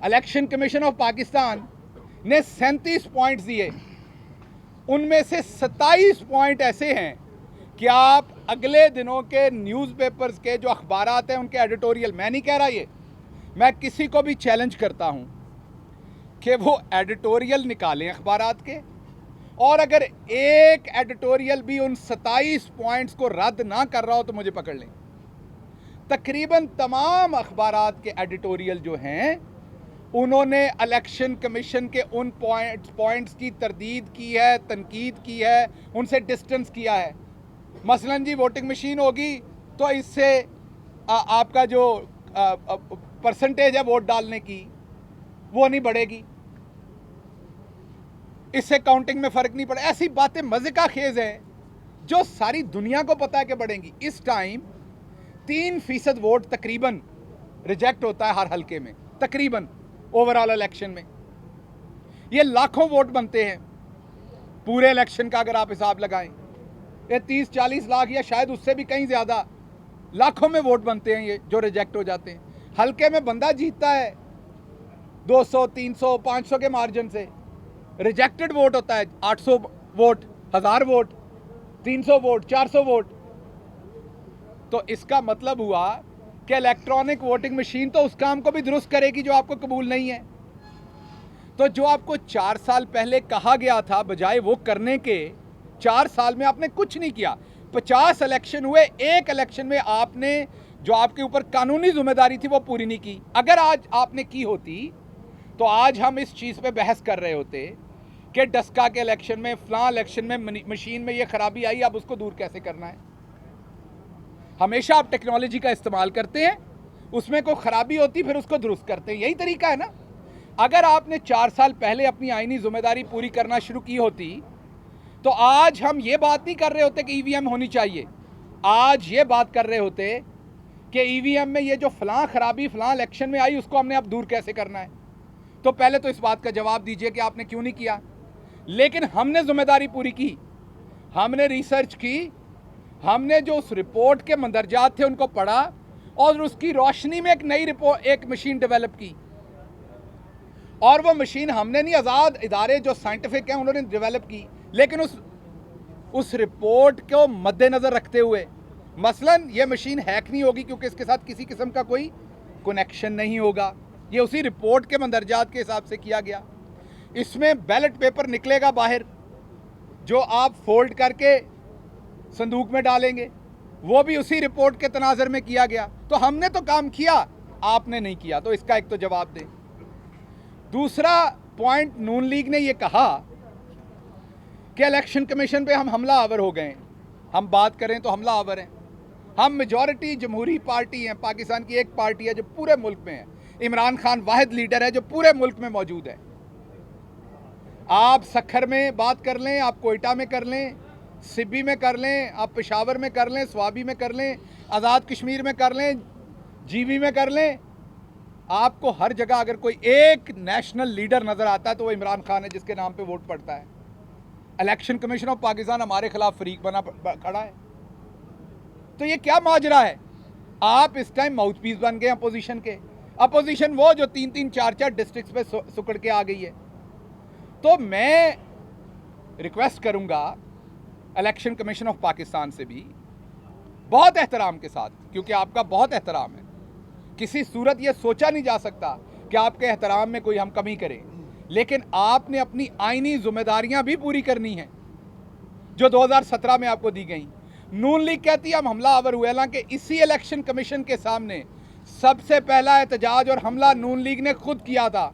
Election commission of Pakistan ने 37 points दिए, उनमें से 27 पॉइंट ऐसे हैं कि आप अगले दिनों के न्यूज़पेपर्स के जो अखबारात हैं उनके एडिटोरियल, मैं नहीं कह रहा ये, मैं किसी को भी चैलेंज करता हूं कि वो एडिटोरियल निकालें अखबारात के, और अगर एक एडिटोरियल भी उन 27 पॉइंट्स को रद्द ना कर रहा हो तो मुझे पकड़ लें। तकरीबन तमाम अखबारात के एडिटोरियल जो हैं उन्होंने इलेक्शन कमीशन के उन पॉइंट्स की तरदीद की है, तनकीद की है, उनसे डिस्टेंस किया है। मसलन जी वोटिंग मशीन होगी तो इससे आपका जो परसेंटेज है वोट डालने की वो नहीं बढ़ेगी, इससे काउंटिंग में फ़र्क नहीं पड़ेगा। ऐसी बातें मज़े का खेज है जो सारी दुनिया को पता है कि बढ़ेंगी। इस टाइम 3% वोट तकरीबन रिजेक्ट होता है हर हलके में, तकरीबन ओवरऑल इलेक्शन में। ये लाखों वोट बनते हैं पूरे इलेक्शन का, अगर आप हिसाब लगाएं ये 30-40 लाख या शायद उससे भी कहीं ज़्यादा लाखों में वोट बनते हैं ये जो रिजेक्ट हो जाते हैं। हलके में बंदा जीतता है 200, 300, 500 के मार्जिन से, रिजेक्टेड वोट होता है 800 वोट, 1000 वोट, 300 वोट, 400 वोट। तो इसका मतलब हुआ कि इलेक्ट्रॉनिक वोटिंग मशीन तो उस काम को भी दुरुस्त करेगी जो आपको कबूल नहीं है। तो जो आपको 4 साल पहले कहा गया था, बजाय वो करने के 4 साल में आपने कुछ नहीं किया। 50 इलेक्शन हुए, एक इलेक्शन में आपने जो आपके ऊपर कानूनी जिम्मेदारी थी वो पूरी नहीं की। अगर आज आपने की होती तो आज हम इस चीज़ पे बहस कर रहे होते कि डस्का के इलेक्शन में, फलां इलेक्शन में मशीन में ये खराबी आई, अब उसको दूर कैसे करना है। हमेशा आप टेक्नोलॉजी का इस्तेमाल करते हैं, उसमें कोई खराबी होती फिर उसको दुरुस्त करते हैं, यही तरीका है ना। अगर आपने 4 साल पहले अपनी आईनी जिम्मेदारी पूरी करना शुरू की होती तो आज हम ये बात नहीं कर रहे होते कि ईवीएम होनी चाहिए, आज ये बात कर रहे होते कि ईवीएम में ये जो फलां खराबी फलां इलेक्शन में आई उसको हमने अब दूर कैसे करना है। तो पहले तो इस बात का जवाब दीजिए कि आपने क्यों नहीं किया। लेकिन हमने जिम्मेदारी पूरी की, हमने रिसर्च की, हमने जो उस रिपोर्ट के मंदरजात थे उनको पढ़ा और उसकी रोशनी में एक नई रिपोर्ट, एक मशीन डेवलप की। और वो मशीन हमने नहीं, आज़ाद इदारे जो साइंटिफिक हैं उन्होंने डेवलप की। लेकिन उस रिपोर्ट को मद्देनज़र रखते हुए, मसलन ये मशीन हैक नहीं होगी क्योंकि इसके साथ किसी किस्म का कोई कनेक्शन नहीं होगा, ये उसी रिपोर्ट के मंदरजात के हिसाब से किया गया। इसमें बैलेट पेपर निकलेगा बाहर जो आप फोल्ड करके संदूक में डालेंगे, वो भी उसी रिपोर्ट के तनाजर में किया गया। तो हमने तो काम किया, आपने नहीं किया, तो इसका एक तो जवाब दें। दूसरा पॉइंट, नून लीग ने ये कहा कि इलेक्शन कमीशन पे हम हमला आवर हो गए। हम बात करें तो हमला आवर हैं, हम मेजॉरिटी जमहूरी पार्टी हैं, पाकिस्तान की एक पार्टी है जो पूरे मुल्क में है, इमरान खान वाहिद लीडर है जो पूरे मुल्क में मौजूद है। आप सखर में बात कर लें, आप कोयटा में कर लें, सिब्बी में कर लें, आप पेशावर में कर लें, स्वाबी में कर लें, आज़ाद कश्मीर में कर लें, जीबी में कर लें, आपको हर जगह अगर कोई एक नेशनल लीडर नज़र आता है तो वो इमरान खान है जिसके नाम पे वोट पड़ता है। इलेक्शन कमीशन ऑफ पाकिस्तान हमारे खिलाफ फरीक बना खड़ा है। तो ये क्या माजरा है। आप इस टाइम माउथ पीस बन गए अपोजिशन के। अपोजिशन वो जो 3-3, 4-4 डिस्ट्रिक्ट्स पे सुकड़ के आ गई है। तो मैं रिक्वेस्ट करूंगा इलेक्शन कमीशन ऑफ पाकिस्तान से भी बहुत एहतराम के साथ, क्योंकि आपका बहुत एहतराम है, किसी सूरत ये सोचा नहीं जा सकता कि आपके एहतराम में कोई हम कमी करें, लेकिन आपने अपनी आईनी जिम्मेदारियां भी पूरी करनी हैं जो 2017 में आपको दी गई। नून लीग कहती है हम हमला आवर हुए, हालांकि इसी इलेक्शन कमीशन के सामने सबसे पहला एहतजाज और हमला नून लीग ने खुद किया था।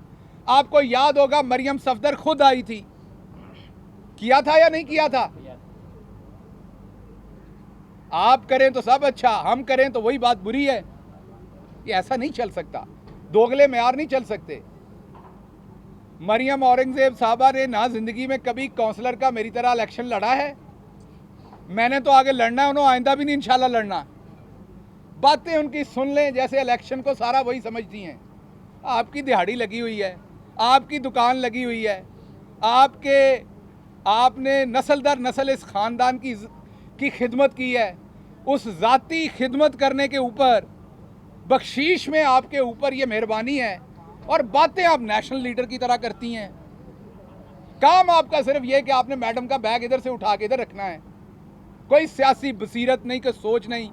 आपको याद होगा मरियम सफदर खुद आई थी, किया था या नहीं किया था। आप करें तो सब अच्छा, हम करें तो वही बात बुरी है। ये ऐसा नहीं चल सकता, दोगले मेयार नहीं चल सकते। मरियम औरंगजेब साहबा ने ना जिंदगी में कभी काउंसलर का मेरी तरह इलेक्शन लड़ा है। मैंने तो आगे लड़ना है, उन्होंने आइंदा भी नहीं इंशाल्लाह लड़ना। बातें उनकी सुन लें, जैसे इलेक्शन को सारा वही समझती हैं। आपकी दिहाड़ी लगी हुई है, आपकी दुकान लगी हुई है, आपने नस्ल दर नस्ल इस ख़ानदान की खिदमत की है। उस ज़ाती खिदमत करने के ऊपर बख्शीश में आपके ऊपर ये मेहरबानी है और बातें आप नेशनल लीडर की तरह करती हैं। काम आपका सिर्फ ये कि आपने मैडम का बैग इधर से उठा के इधर रखना है। कोई सियासी बसीरत नहीं, कोई सोच नहीं।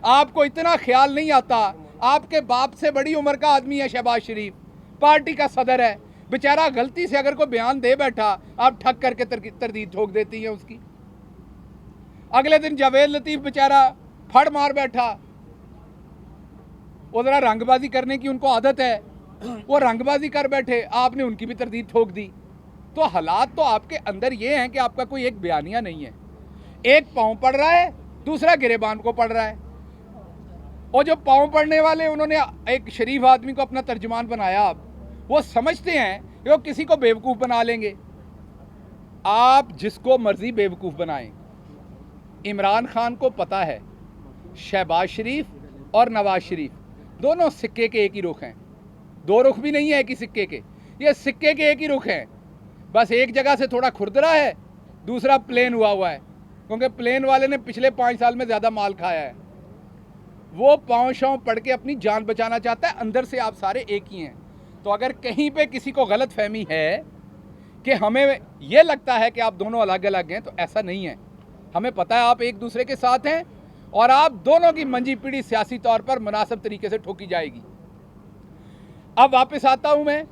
आपको इतना ख्याल नहीं आता, आपके बाप से बड़ी उम्र का आदमी है शहबाज शरीफ, पार्टी का सदर है, बेचारा गलती से अगर कोई बयान दे बैठा आप ठग करके तरदीद ठोक देती हैं उसकी। अगले दिन जावेद लतीफ़ बेचारा फड़ मार बैठा, वो ज़रा रंगबाजी करने की उनको आदत है, वो रंगबाजी कर बैठे, आपने उनकी भी तरदीद ठोक दी। तो हालात तो आपके अंदर ये हैं कि आपका कोई एक बयानिया नहीं है। एक पाँव पड़ रहा है, दूसरा गिरेबान को पड़ रहा है। और जो पाँव पड़ने वाले उन्होंने एक शरीफ आदमी को अपना तर्जुमान बनाया। आप वो समझते हैं कि वो किसी को बेवकूफ़ बना लेंगे। आप जिसको मर्जी बेवकूफ़ बनाएं। इमरान खान को पता है शहबाज शरीफ और नवाज शरीफ दोनों सिक्के के एक ही रुख हैं। दो रुख भी नहीं है एक ही सिक्के के, ये सिक्के के एक ही रुख हैं। बस एक जगह से थोड़ा खुरदरा है, दूसरा प्लेन हुआ है, क्योंकि प्लेन वाले ने पिछले 5 साल में ज़्यादा माल खाया है। वो पाँव शाँव पड़ के अपनी जान बचाना चाहता है। अंदर से आप सारे एक ही हैं। तो अगर कहीं पे किसी को गलत फहमी है कि हमें ये लगता है कि आप दोनों अलग अलग हैं, तो ऐसा नहीं है। हमें पता है आप एक दूसरे के साथ हैं और आप दोनों की मंजी पीढ़ी सियासी तौर पर मुनासिब तरीके से ठोकी जाएगी। अब वापस आता हूँ मैं।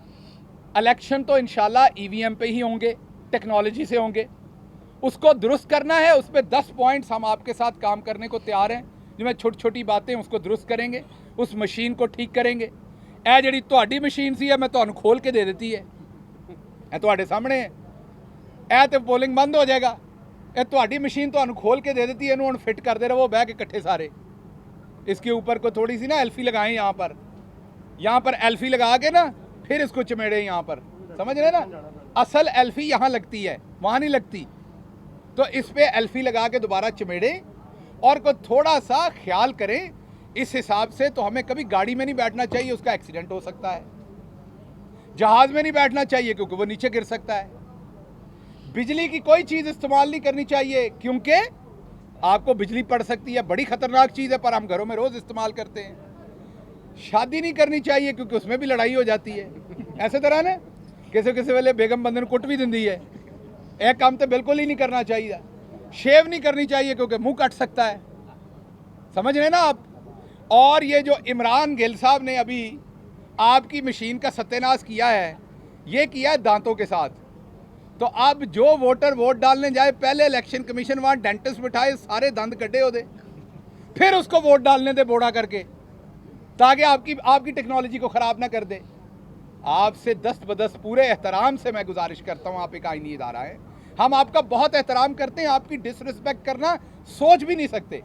इलेक्शन तो इंशाल्लाह ईवीएम पे ही होंगे, टेक्नोलॉजी से होंगे। उसको दुरुस्त करना है, उस पर 10 पॉइंट्स हम आपके साथ काम करने को तैयार हैं। जिसमें छोटी छोटी बातें उसको दुरुस्त करेंगे, उस मशीन को ठीक करेंगे। ए जी तुहाडी मशीन सी है, मैं तुहानू खोल के दे देती है, ए तुहाडे सामने है, ए तो पोलिंग बंद हो जाएगा। ए तुहाडी मशीन तुहानू खोल के दे देती है, इन्होंने फिट करते रहो बह के इकट्ठे सारे। इसके ऊपर को थोड़ी सी ना एल्फी लगाएं, यहाँ पर एल्फी लगा के ना फिर इसको चमेड़े यहाँ पर, समझ रहे ना। असल एल्फी यहाँ लगती है, वहाँ नहीं लगती। तो इस पे एल्फी लगा के दोबारा चमेड़े और को थोड़ा सा ख्याल करें। इस हिसाब से तो हमें कभी गाड़ी में नहीं बैठना चाहिए, उसका एक्सीडेंट हो सकता है। जहाज में नहीं बैठना चाहिए क्योंकि वो नीचे गिर सकता है। बिजली की कोई चीज़ इस्तेमाल नहीं करनी चाहिए क्योंकि आपको बिजली पड़ सकती है, बड़ी खतरनाक चीज़ है, पर हम घरों में रोज़ इस्तेमाल करते हैं। शादी नहीं करनी चाहिए क्योंकि उसमें भी लड़ाई हो जाती है। ऐसे तरह ना किसी वेले बेगम बंदे कुट भी दी है। एक काम तो बिल्कुल ही नहीं करना चाहिए। शेव नहीं करनी चाहिए क्योंकि मुंह कट सकता है, समझ रहे ना आप। और ये जो इमरान गिल साहब ने अभी आपकी मशीन का सत्यानाश किया है, ये किया है दांतों के साथ। तो अब जो वोटर वोट डालने जाए, पहले इलेक्शन कमीशन वहाँ डेंटिस्ट बिठाए, सारे दंद कटे हो दे, फिर उसको वोट डालने दे बोड़ा करके, ताकि आपकी टेक्नोलॉजी को ख़राब ना कर दे। आपसे दस्त बदस्त पूरे एहतराम से मैं गुजारिश करता हूँ, आप एक आईनी इदारा है, हम आपका बहुत एहतराम करते हैं, आपकी डिसरिस्पेक्ट करना सोच भी नहीं सकते।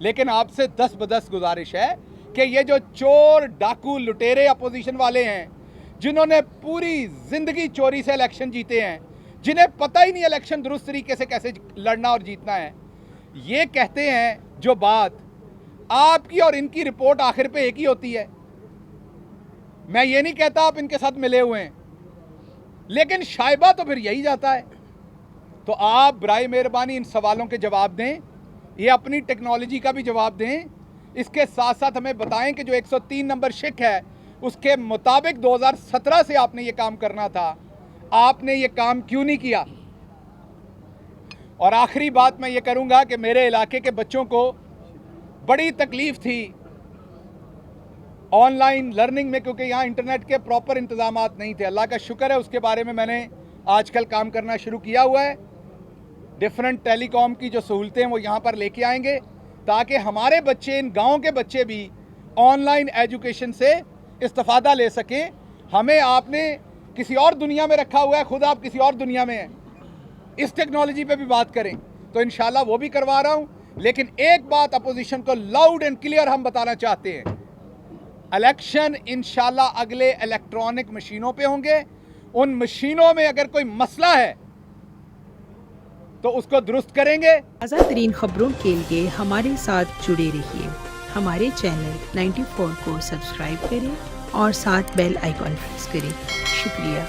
लेकिन आपसे दस्त बदस्त गुजारिश है कि ये जो चोर डाकू लुटेरे अपोजिशन वाले हैं, जिन्होंने पूरी ज़िंदगी चोरी से इलेक्शन जीते हैं, जिन्हें पता ही नहीं इलेक्शन दुरुस्त तरीके से कैसे लड़ना और जीतना है, ये कहते हैं जो बात, आपकी और इनकी रिपोर्ट आखिर पे एक ही होती है। मैं ये नहीं कहता आप इनके साथ मिले हुए हैं, लेकिन शायबा तो फिर यही जाता है। तो आप बराए मेहरबानी इन सवालों के जवाब दें, ये अपनी टेक्नोलॉजी का भी जवाब दें। इसके साथ साथ हमें बताएं कि जो 103 नंबर शिक है, उसके मुताबिक 2017 से आपने ये काम करना था, आपने ये काम क्यों नहीं किया। और आखिरी बात मैं ये करूंगा कि मेरे इलाके के बच्चों को बड़ी तकलीफ थी ऑनलाइन लर्निंग में, क्योंकि यहाँ इंटरनेट के प्रॉपर इंतजामात नहीं थे। अल्लाह का शुक्र है, उसके बारे में मैंने आजकल काम करना शुरू किया हुआ है। डिफरेंट टेलीकॉम की जो सहूलतें वो यहाँ पर लेके आएंगे, ताकि हमारे बच्चे, इन गाँव के बच्चे भी ऑनलाइन एजुकेशन से इस्तेफादा ले सकें। हमें आपने किसी और दुनिया में रखा हुआ है, खुद आप किसी और दुनिया में हैं। इस टेक्नोलॉजी पे भी बात करें तो इंशाल्लाह वो भी करवा रहा हूँ। लेकिन एक बात अपोजिशन को लाउड एंड क्लियर हम बताना चाहते हैं, इलेक्शन इंशाल्लाह अगले इलेक्ट्रॉनिक मशीनों पे होंगे। उन मशीनों में अगर कोई मसला है तो उसको दुरुस्त करेंगे। ताज़ा तरीन खबरों के लिए हमारे साथ जुड़े रहिए। हमारे चैनल 94 को सब्सक्राइब करें और साथ बेल आइकॉन प्रेस करें। शुक्रिया।